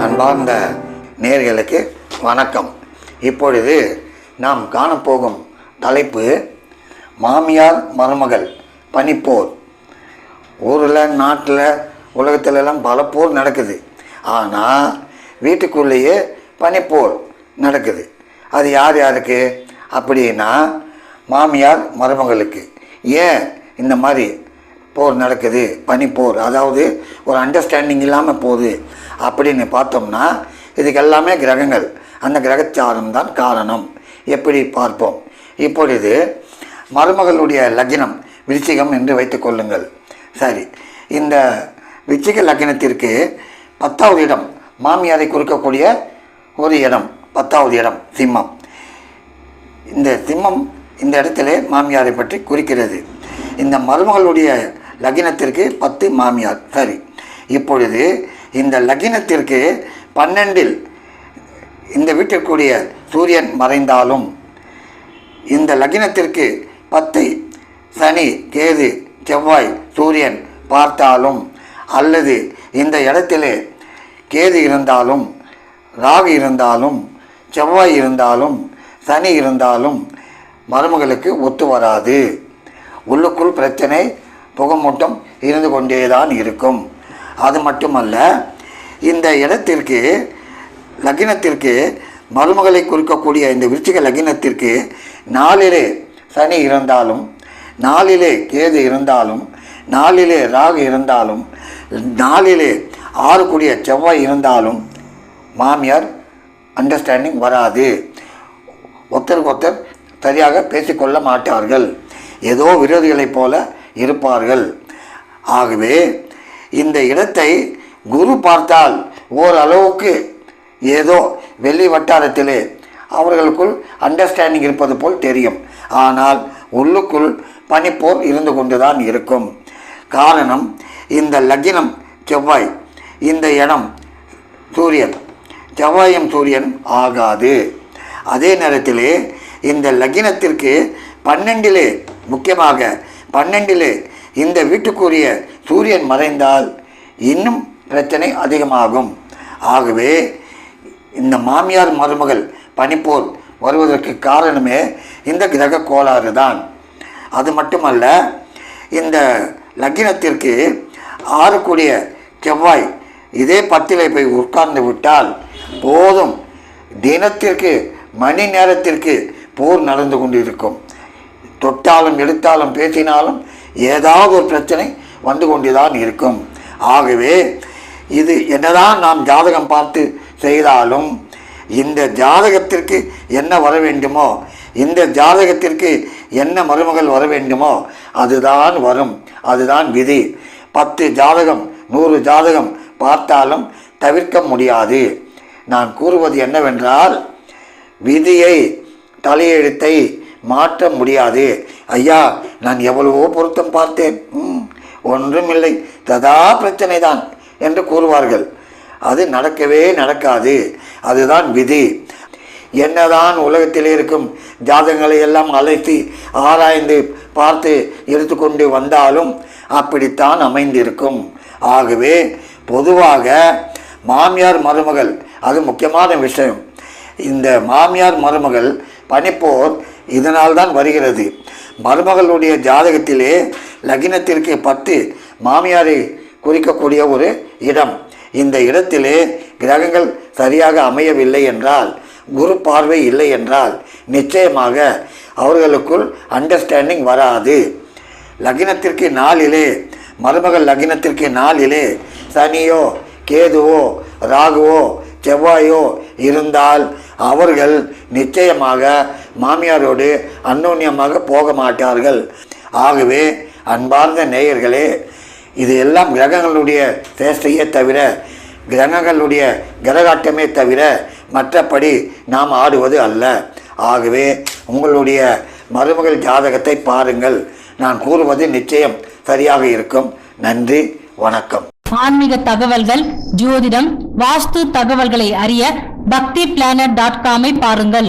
அன்பார்ந்த நேயர்களுக்கு வணக்கம். இப்பொழுது நாம் காணப்போகும் தலைப்பு மாமியார் மருமகள் பனிப்போர். ஊரில், நாட்டில், உலகத்திலெல்லாம் பல போர் நடக்குது. ஆனால் வீட்டுக்குள்ளேயே பனிப்போர் நடக்குது. அது யார் யாருக்கு அப்படின்னா மாமியார் மருமகளுக்கு. ஏன் இந்த மாதிரி போர் நடக்குது, பனிப்போர், அதாவது ஒரு அண்டர்ஸ்டாண்டிங் இல்லாமல் போகுது அப்படின்னு பார்த்தோம்னா இதுக்கு எல்லாமே கிரகங்கள், அந்த கிரகச்சாரம் தான் காரணம். எப்படி பார்ப்போம். இப்பொழுது மருமகளுடைய லக்னம் விருச்சிகம் என்று வைத்துக் கொள்ளுங்கள். சரி, இந்த விருச்சிக லக்னத்திற்கு 10வது இடம், மாமியாரை குறிக்கக்கூடிய ஒரு இடம், 10வது இடம் சிம்மம். இந்த சிம்மம் இந்த இடத்துல மாமியாரை பற்றி குறிக்கிறது. இந்த மருமகளுடைய லக்னத்திற்கு 10 மாமியார். சரி, இப்பொழுது இந்த லக்னத்திற்கு 12இல் இந்த வீட்டிற்குரிய சூரியன் மறைந்தாலும், இந்த லக்னத்திற்கு 10 சனி, கேது, செவ்வாய், சூரியன் பார்த்தாலும், அல்லது இந்த இடத்திலே கேது இருந்தாலும், ராகு இருந்தாலும், செவ்வாய் இருந்தாலும், சனி இருந்தாலும் மருமகளுக்கு ஒத்து வராது. உள்ளுக்குள் பிரச்சனை, புகமூட்டம் இருந்து கொண்டே தான் இருக்கும். அது மட்டுமல்ல, இந்த இடத்திற்கு லக்னத்திற்கு மருமகளை குறிக்கக்கூடிய இந்த விருச்சிக லக்னத்திற்கு 4லே சனி இருந்தாலும், 4லே கேது இருந்தாலும், 4லே ராகு இருந்தாலும், 4லே 6 கூடிய செவ்வாய் இருந்தாலும் மாமியார் அண்டர்ஸ்டாண்டிங் வராது. ஒருத்தருக்கு ஒருத்தர் சரியாக பேசிக்கொள்ள மாட்டார்கள். ஏதோ விரோதிகளைப் போல இருப்பார்கள். ஆகவே இந்த இடத்தை குரு பார்த்தால் ஓரளவுக்கு ஏதோ வெளி வட்டாரத்திலே அவர்களுக்குள் அண்டர்ஸ்டாண்டிங் இருப்பது போல் தெரியும். ஆனால் உள்ளுக்குள் பனிப்போர் இருந்து கொண்டுதான் இருக்கும். காரணம், இந்த லக்னம் செவ்வாய், இந்த இடம் சூரியன், செவ்வாயும் சூரியன் ஆகாது. அதே நேரத்திலே இந்த லக்னத்திற்கு 12லே, முக்கியமாக 12லே இந்த வீட்டுக்குரிய சூரியன் மறைந்தால் இன்னும் பிரச்சனை அதிகமாகும். ஆகவே இந்த மாமியார் மருமகள் பனிப்போர் வருவதற்கு காரணமே இந்த கிரக கோளாறு தான். அது மட்டுமல்ல, இந்த லக்னத்திற்கு 6 கூடிய செவ்வாய் இதே 10லே போய் உட்கார்ந்து விட்டால் போதும், தினத்திற்கு மணி நேரத்திற்கு போர் நடந்து கொண்டிருக்கும். தொட்டாலும் எடுத்தாலும் பேசினாலும் ஏதாவது ஒரு பிரச்சனை வந்து கொண்டுதான் இருக்கும். ஆகவே இது என்னதான் நாம் ஜாதகம் பார்த்து செய்தாலும், இந்த ஜாதகத்திற்கு என்ன வர வேண்டுமோ, இந்த ஜாதகத்திற்கு என்ன மருமகள் வர வேண்டுமோ அதுதான் வரும். அதுதான் விதி. 10 ஜாதகம் 100 ஜாதகம் பார்த்தாலும் தவிர்க்க முடியாது. நான் கூறுவது என்னவென்றால், விதியை, தலையெழுத்தை மாற்ற முடியாது. ஐயா, நான் எவ்வளவோ பொருத்தம் பார்த்தேன், ஒன்றுமில்லை, ததா பிரச்சனை தான் என்று கூறுவார்கள். அது நடக்கவே நடக்காது. அதுதான் விதி. என்னதான் உலகத்தில் இருக்கும் ஜாதகங்களை எல்லாம் அழைத்து ஆராய்ந்து பார்த்து எடுத்துக்கொண்டு வந்தாலும் அப்படித்தான் அமைந்திருக்கும். ஆகவே பொதுவாக மாமியார் மருமகள் அது முக்கியமான விஷயம். இந்த மாமியார் மருமகள் பனிப்போர் இதனால்தான் வருகிறது. மருமகளுடைய ஜாதகத்திலே லக்னத்திற்கு 10 மாமியாரை குறிக்கக்கூடிய ஒரு இடம். இந்த இடத்திலே கிரகங்கள் சரியாக அமையவில்லை என்றால், குரு பார்வை இல்லை என்றால் நிச்சயமாக அவர்களுக்குள் அண்டர்ஸ்டாண்டிங் வராது. லக்னத்திற்கு 4லே, மருமகள் லக்னத்திற்கு 4லே சனியோ, கேதுவோ, ராகுவோ, செவ்வாயோ இருந்தால் அவர்கள் நிச்சயமாக மாமியாரோடு அந்யோன்யமாக போக மாட்டார்கள். ஆகவே அன்பார்ந்த நேயர்களே, இது எல்லாம் கிரகங்களுடைய சேஷ்டையே தவிர, கிரகங்களுடைய கிரகாட்டமே தவிர மற்றபடி நாம் ஆடுவது அல்ல. ஆகவே உங்களுடைய மருமகள் ஜாதகத்தை பாருங்கள். நான் கூறுவது நிச்சயம் சரியாக இருக்கும். நன்றி, வணக்கம். ஆன்மீக தகவல்கள், ஜோதிடம், வாஸ்து தகவல்களை அறிய பக்திபிளானட்.com பாருங்கள்.